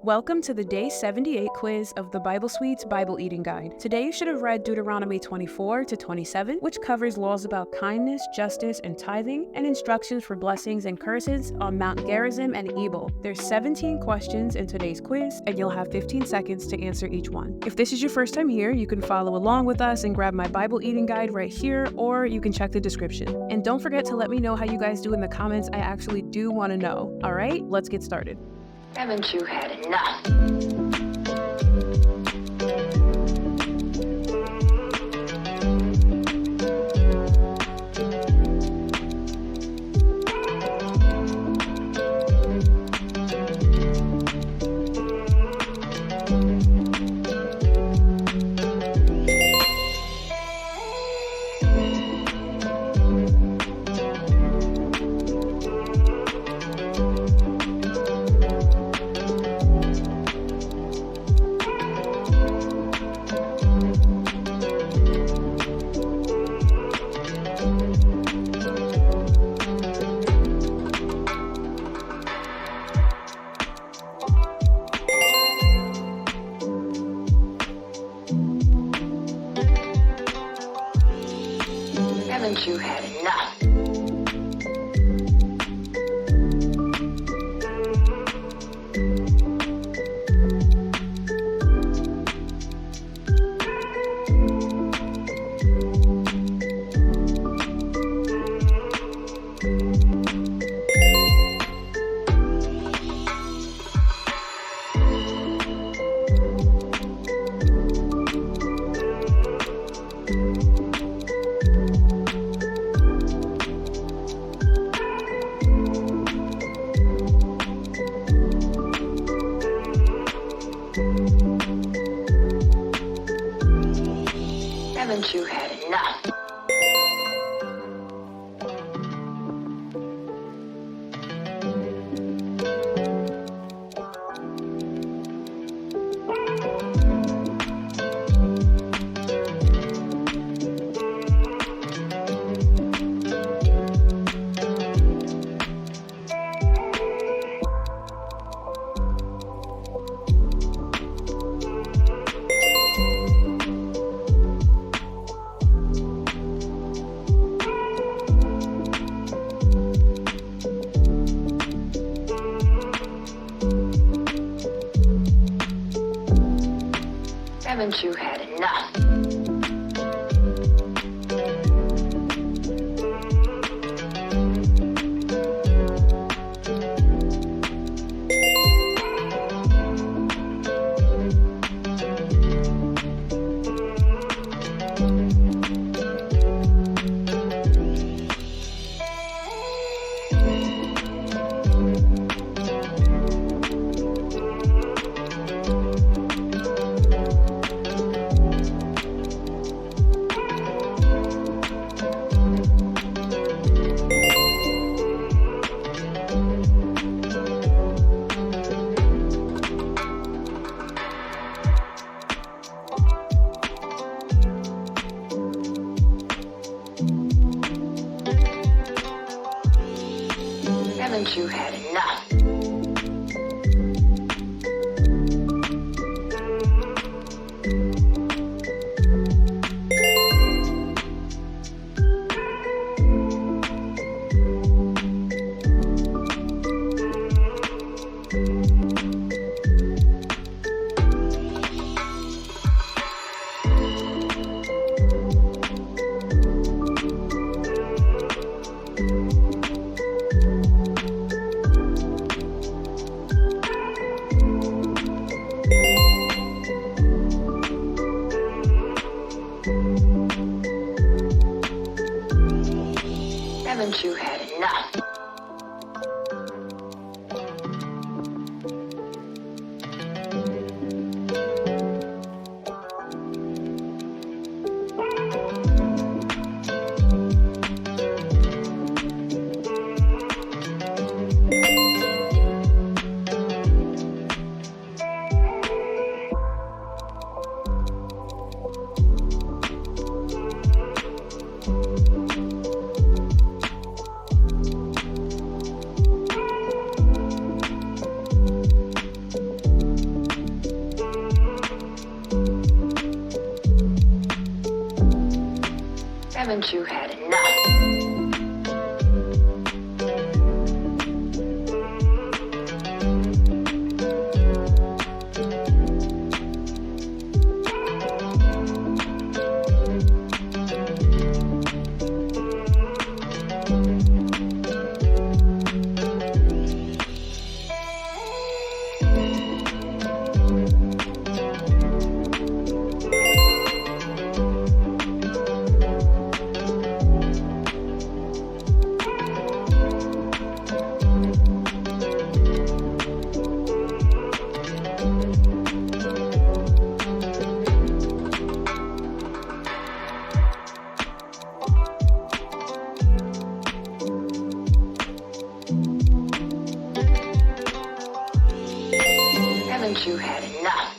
Welcome to the Day 78 quiz of the Bible Suite's Bible Eating Guide. Today you should have read Deuteronomy 24 to 27, which covers laws about kindness, justice, and tithing, and instructions for blessings and curses on Mount Gerizim and Ebal. There's 17 questions in today's quiz, and you'll have 15 seconds to answer each one. If this is your first time here, you can follow along with us and grab my Bible Eating Guide right here, or you can check the description. And don't forget to let me know how you guys do in the comments. I actually do want to know. All right, let's get started. Haven't you had enough? Haven't you had enough? Haven't you had enough? Haven't you had enough? Haven't you had enough? Haven't you had enough? Haven't you had enough? Haven't you had enough?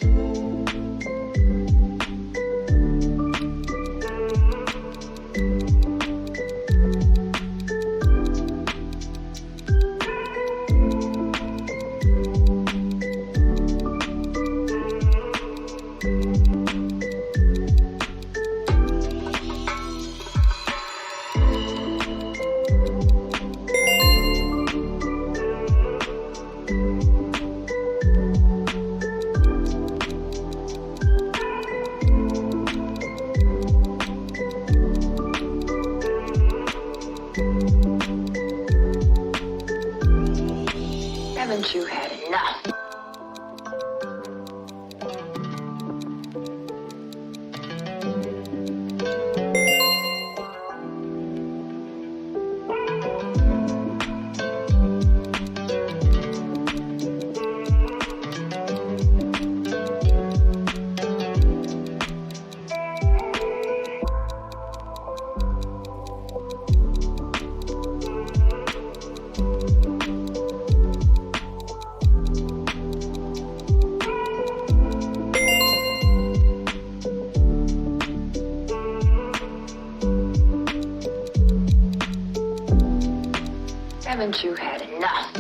Haven't you had enough? Haven't you had enough?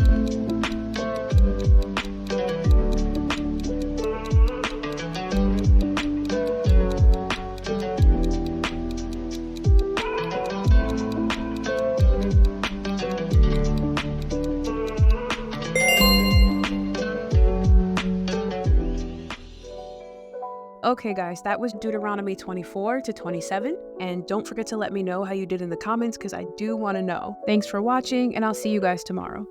Okay guys, that was Deuteronomy 24 to 27, and don't forget to let me know how you did in the comments because I do want to know. Thanks for watching, and I'll see you guys tomorrow.